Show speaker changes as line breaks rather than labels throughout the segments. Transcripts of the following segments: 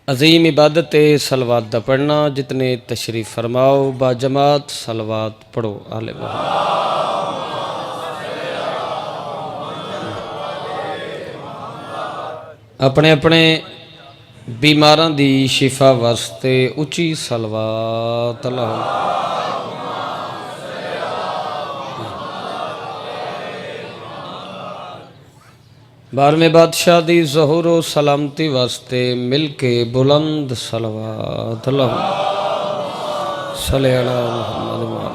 अजीम इबादत सलवात दा पढ़ना। जितने तशरीफ़ फरमाओ बाजमात सलवात पढ़ो आले अपने अपने बीमारां दी शिफा वास्ते उची सलवात लाओ। बारहवें बादशाह दी ज़हूरो सलामती वास्ते मिल के बुलंद सलवात लाओ। सल्ले अला मुहम्मद।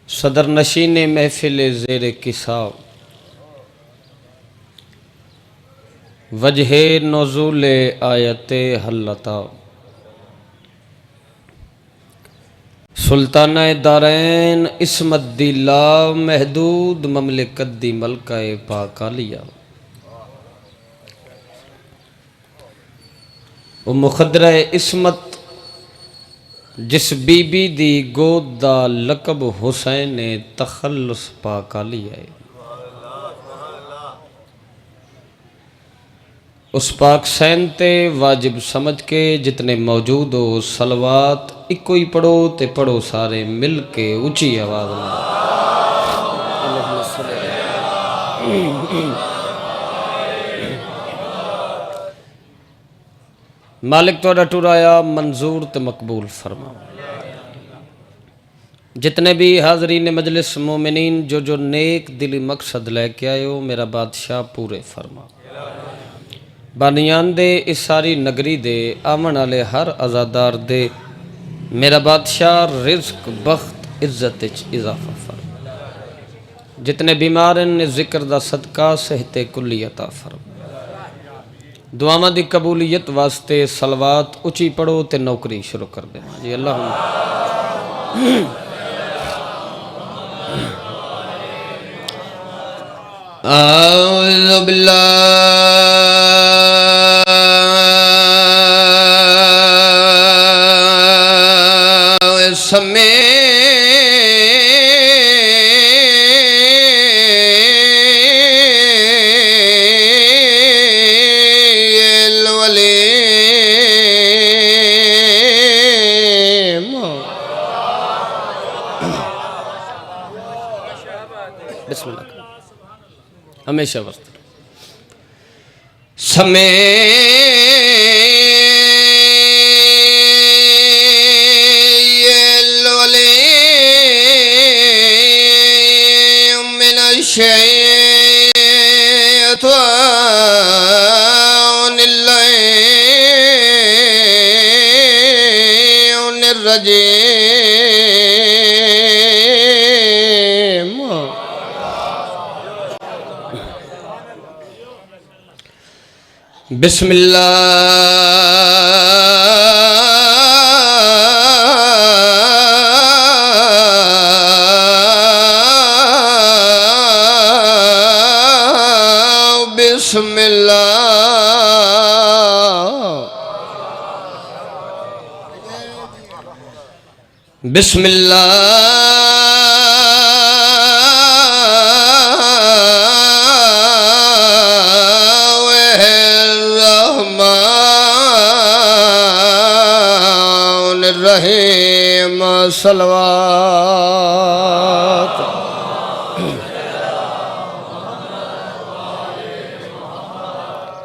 सदर नशीन महफिल ज़ेरे किसाब वजहे नज़ूल आयत हल्लता सुल्ताना दारैन इसमत दी ला महदूद ममलिकत दी मलकाए पाकालिया वो मुखदरा इसमत जिस बीबी दी गोद दा लकब हुसैन तखल्लुस पाकालिया उस पाक सैन ते वाजिब समझ के जितने मौजूद हो सलवात इको ही पढ़ो ते पढ़ो सारे मिल के ऊंची आवाज में। मालिक तोड़ा टुराया मंजूर ते मकबूल फरमा। जितने भी हाजरीन मजलिस मोमिनीन जो नेक दिली मकसद लेके आए हो मेरा बादशाह पूरे फरमा। बानियान दे इस सारी नगरी दे आमन वाले हर आज़ादार दे मेरा बादशाह रिज़्क बख्त इज्जत इजाफा फरमा। जितने बीमार ने जिक्र दा सदका सेहते कुल्ली अता फरमा। दुआवां दी कबूलियत वास्ते सलवात उची पढ़ो ते नौकरी शुरू कर दे जी अल्लाह। आऊज़ु बिल्लाहि समीइल अलीम। बिस्मिल्लाह हमेशा वस्त समय बिस्मिल्लाह बिस्मिल्लाह रहीम सलवात।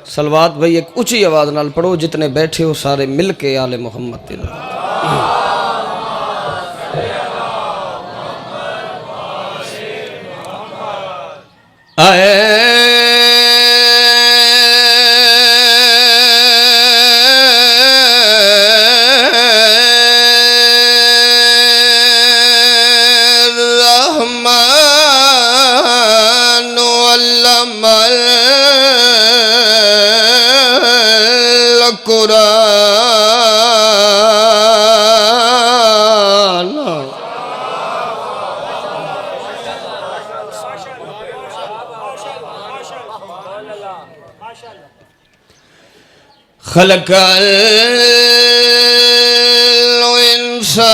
सलवात भाई एक ऊंची आवाज नाल पढ़ो जितने बैठे हो सारे मिल के आले मोहम्मद आए। कुरान खलकल इंसान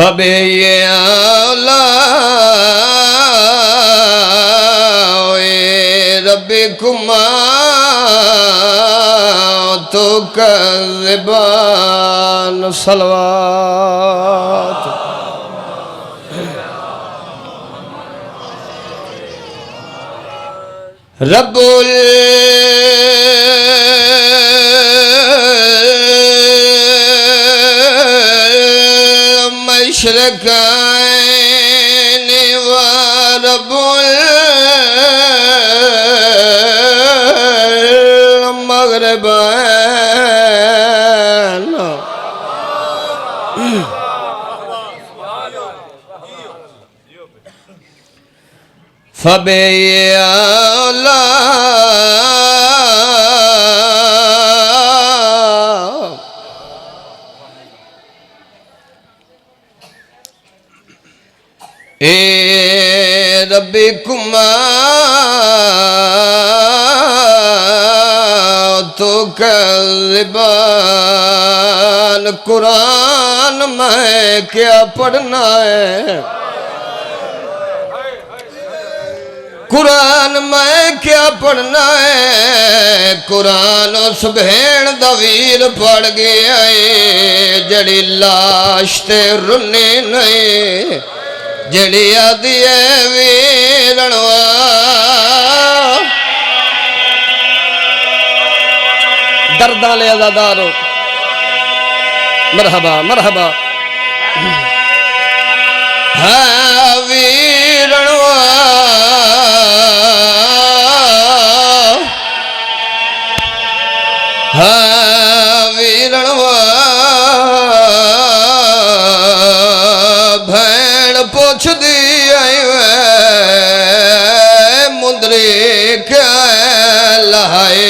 फबे आला रबी कुमा तो कज़बान सलवात रब्बुल मशरक़ैन व रब्बुल मग़रिबैन फबे आला ए रब्बी कुमा तो कज़बान कुरान में क्या पढ़ना है कुरान में क्या पढ़ना है कुरान उस भेड़ दा वीर पढ़ गया है जड़ी लाश ते रुन्नी नहीं जड़ी आदि है वीरणवा दर्दा ले आजादारो मरहबा मरहबा हाँ वीरणवा हाँ वीरणवा भैन पूछ दी आई वे मुंदरी क्या लहाए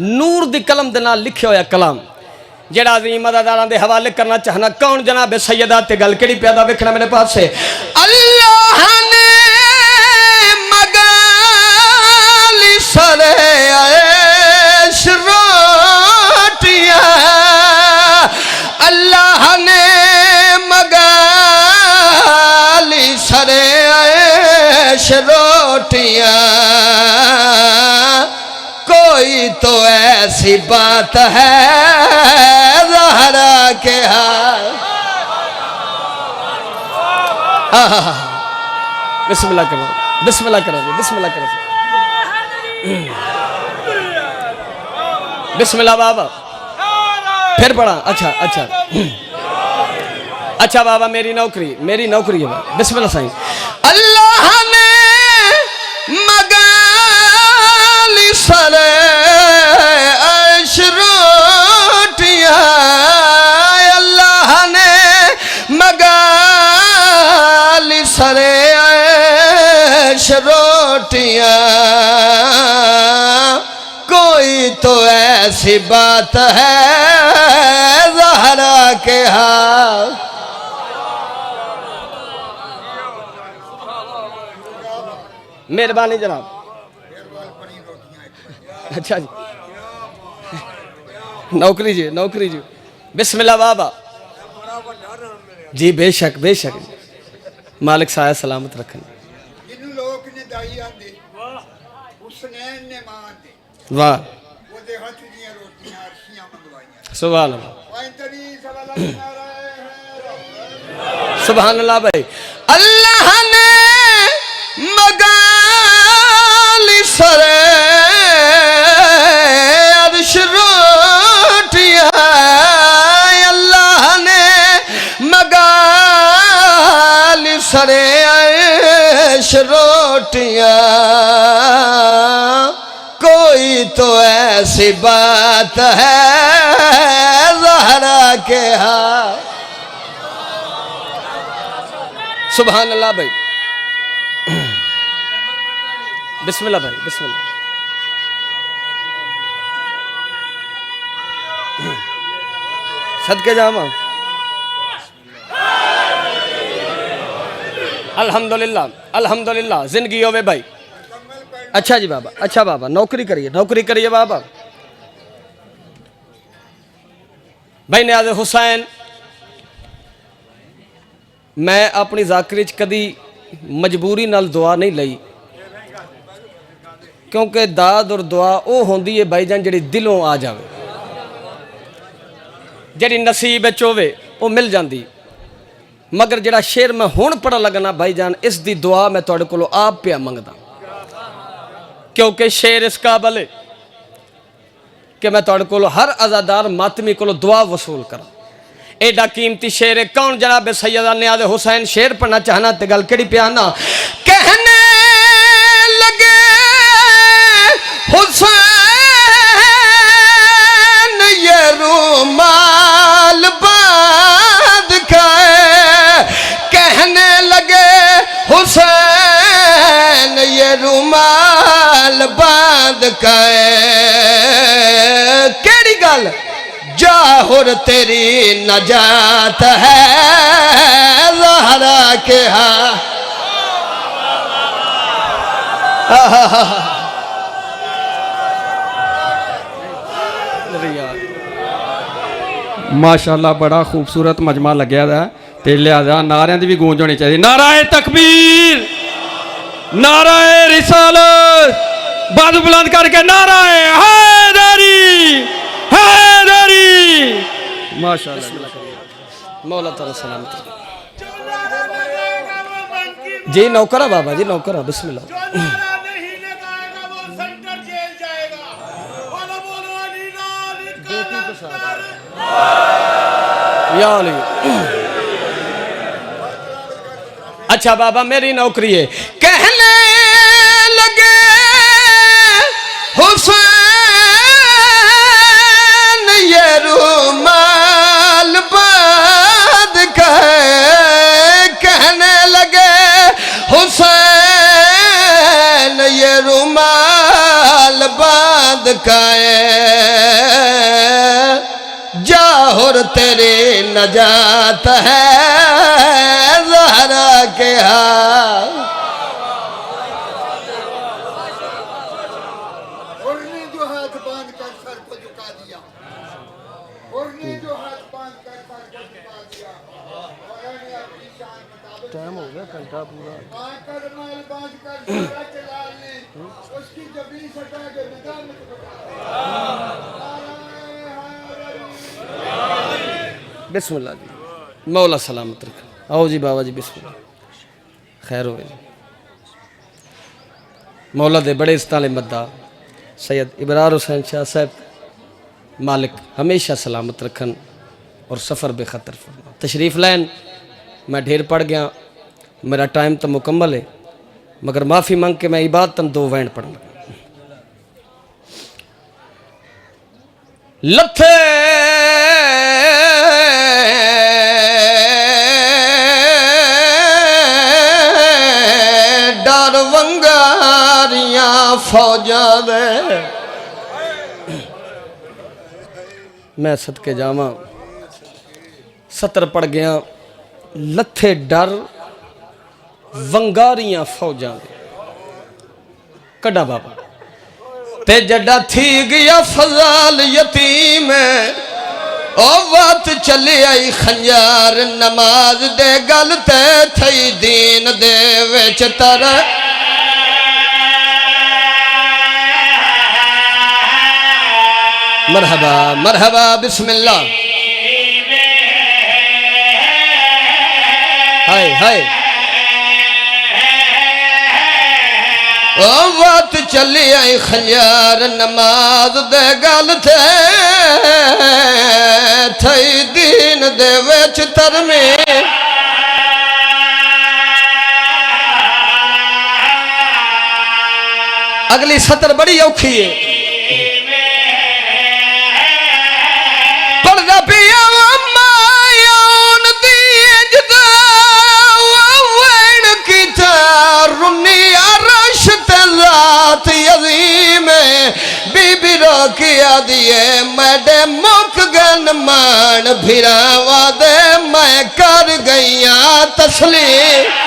नूर दी कलम दे नाल लिखिया होया कलाम जेड़ा अज़ीम अज़ादारां दे हवाले करना चाहना कौन जनाब सैयदा ते गल केड़ी प्यादा वेखना मेरे पास से अल्लाह ने मगाली सरे ऐश रोटियां अल्लाह ने मगाली सरे ऐश रोटियां कोई तो ऐसी बात है ज़हरा के हाल बिस्मिल्लाह करो बिस्मिल्लाह करो बिस्मिल्लाह करो बिस्मिल्लाह बाबा फिर पढ़ा अच्छा अच्छा अच्छा बाबा मेरी नौकरी है बिस्मिल्लाह साईं अल्लाह ने मगाली सरे ऐश रोटियां अल्लाह ने मगाली सरे ऐश रोटियां कोई तो ऐसी बात है ज़हरा के हाल मेहरबानी जनाब अच्छा जी नौकरी जी बिस्मिल्लाह बाबा जी बेशक बेशक मालिक साया सलामत रखन वाह सुभान अल्लाह सुभान अल्लाह भाई अल्लाह ने मगाली सरे अर्श रोटियां अल्लाह ने मगाली सरे अर्श रोटियां कोई तो ऐसी बात है ज़हरा के हाथ सुभान अल्लाह भाई बिस्मिल्लाह भाई बिस्मिल्लाह सदके जामा अल्हम्दुलिल्लाह अल्हम्दुलिल्लाह जिंदगी होवे भाई अच्छा जी बाबा अच्छा बाबा नौकरी करिए बाबा भाई न्याज़ हुसैन मैं अपनी ज़ाकरी च कदी मजबूरी नाल दुआ नहीं लई, क्योंकि दाद और दुआ वो होंदी है भाईजान जी दिलों आ जाए, जी नसीब होवे वो मिल जाती। मगर जड़ा शेर मैं हुण पढ़न लगना भाईजान, इस दी दुआ मैं तुहाडे कोलों आप पिया मंगदा, क्योंकि शेर इस काबल है कि मैं तुहाडे कोलों हर अज़ादार मातमी कोलों दुआ वसूल करा। एडा कीमती शेर है। कौन जनाब सैयदा न्याज़ हुसैन शेर पढ़ना चाहना ते गल केड़ी प्याना। कहने लगे हुसैन ये रूमाल बांध के, कहने लगे हुसैन ये रूमाल बांध के, केड़ी गल जाहुर तेरी नजात है ज़हरा के हाँ।
माशाअल्लाह बड़ा खूबसूरत मजमा लग्या दा ते लिहाजा नारियां दी भी गूंज होनी चाहिए। नाराए तकबीर, नाराए रिसालत, बाजू बुलंद करके नाराए हैदरी हैदरी। माशाअल्लाह
मौला ताला सलामत जी। नौकरा बाबा जी नौकरा बिस्मिल्लाह। या अली। अच्छा बाबा मेरी नौकरी है। कहने लगे हुसैन ये रूमाल बांध के, कहने लगे हुसैन ये रूमाल बांध के, जाहुर तेरी नजात है ज़हरा के हाँ।
ने जो हाथ बांध कर सर को झुका दिया, ने जो हाथ बांध कर सर को झुका दिया, ने अपनी शान मुताबिक
टाइम हो गया घंटा पूरा।
आकर माल बांध कर सारा चला ली, उसकी जबी सटा के निगाह में झुका।
बिस्मिल्लाह जी मौला सलामत रख। आओ जी बाबा जी बिस्मिल्लाह खैर हो। मौला दे बड़े इस्ताले मद्दा सैयद इबरार हुसैन शाह साहब मालिक हमेशा सलामत रखन और सफ़र बेखतर फरमा। तशरीफ़ लैन मैं ढेर पढ़ गया, मेरा टाइम तो मुकम्मल है, मगर माफ़ी मांग के मैं इबादतन दो वैन पढ़ लगा। लथे डर वंगारियां फौजा दे, मैं सदके जावा 70 पढ़ गया। लथे डर वंगारियां फौजा दे कड़ा बाबा ते जड़ा थी गया फजाल यतीम ओ बात चली आई खंजार नमाज दे गल ते थई दीन दे विच तर। मरहबा मरहबा बिस्मिल्लाह। हाय हाय ओ बात चली आई खंजार नमाज दे गल थे थई दीन दे विच तरमे। अगली सतर बड़ी औखी है। पढ़दा पिया मायान दी जदा वैन कीता रुनी अरश ते ज़ात अज़ीम बीबी रोकिया दिए मैडे मुक गन मान भिरावा दे मैं कर गईया तस्लीम।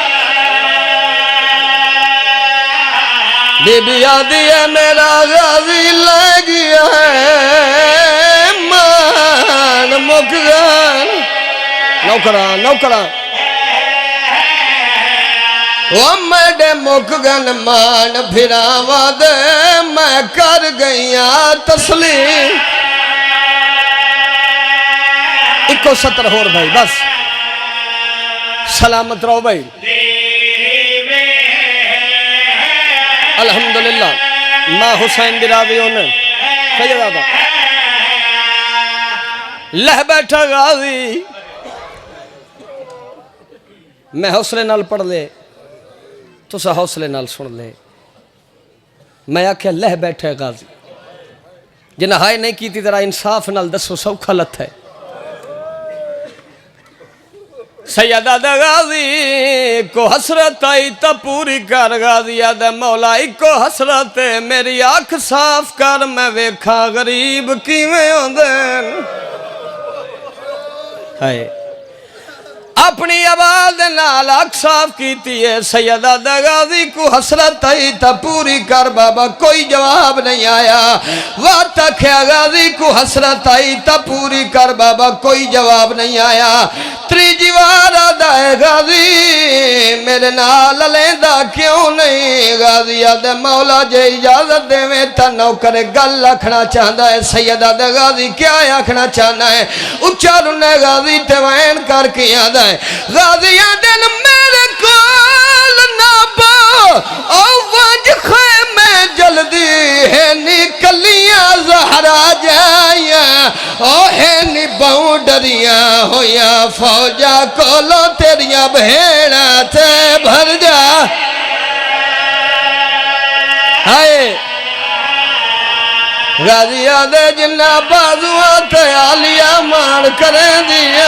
बीबी आदि है मेरा गाजी ले गया है मान मुक गए नौकरा नौकरा ओ मेरे मुक गन मान फिरावा दे मैं कर गईया तस्लीम इको सत्र होर भाई बस सलामत रहो भाई अल्हम्दुलिल्लाह मां हुसैन बिरावी ने सैयदा लह बैठा गाजी मैं हौसले नाल पढ़ ले तुसा हौसले नाल सुन ले मैं आख्या लह बैठे गाजी जिन्हें हाय नहीं की तेरा इंसाफ नाल दसो सौखा लथ है सैयदा गाजी को हसरत आई तो पूरी कर गाजिया दे मौला इको हसरत मेरी अख साफ कर मैं वेखा गरीब किवें होंदे हाय अपनी आवाज नाल अख साफ कीती है सैयदा गाजी को हसरत आई तो पूरी कर बाबा कोई जवाब नहीं आया वात आख्या गाजी को हसरत आई तो पूरी कर बाबा कोई जवाब नहीं आया त्रीजी बार आदा है गाजी मेरे नाल लेंदा क्यों नहीं गाजी आदे मौला जे इजाजत देवे तो नौकर गल आखना चाहता है सैयदा गाजी क्या आखना चाहना है उच्चा रुने गाजी ते वैन करके आदा है गाजिया दिन मेरे कोल ना बो ओ वंज खैमे जल्दी है निकलियां जहरा जाया ओ है नी बाउंडरियां होया फौजा कोलो तेरिया भेड़ा ते भर जा हाय गाजिया दे जिन्ना बाजुआ ते आलिया मान करें दिया